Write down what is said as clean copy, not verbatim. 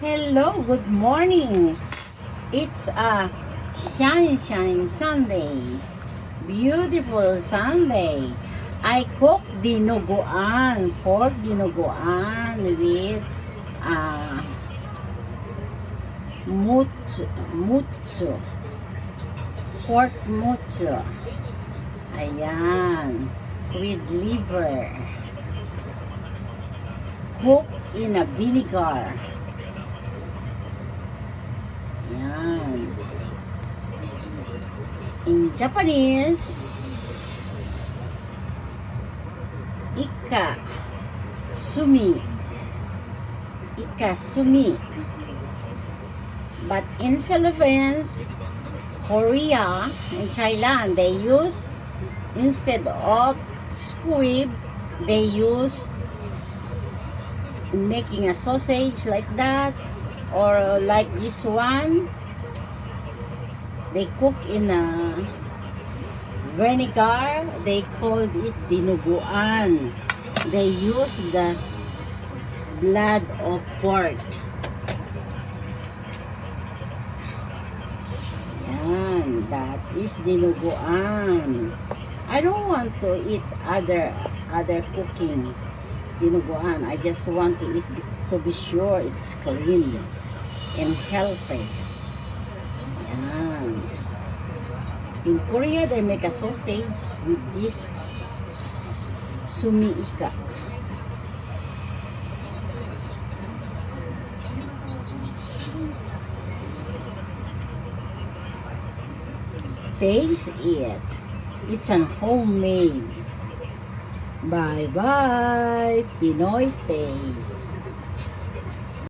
Hello, good morning. It's a shine Sunday. Beautiful Sunday. I cook dinuguan, pork dinuguan with uh, mucho, pork mucho. Ayan, with liver. Cook in a vinegar. Yan. In Japanese, ika sumi. Ika sumi. But in Philippines, Korea, and Thailand, they use, instead of squid, they use making a sausage like that, or like this one, they cook in a vinegar. They called it dinuguan. They use the blood of pork. Yan, that is dinuguan. I don't want to eat other cooking dinuguan. I just want to eat to be sure it's clean and healthy. Yan. In Korea, they make a sausage with this sumiika. Taste it. It's an homemade. Bye-bye, Pinoy taste.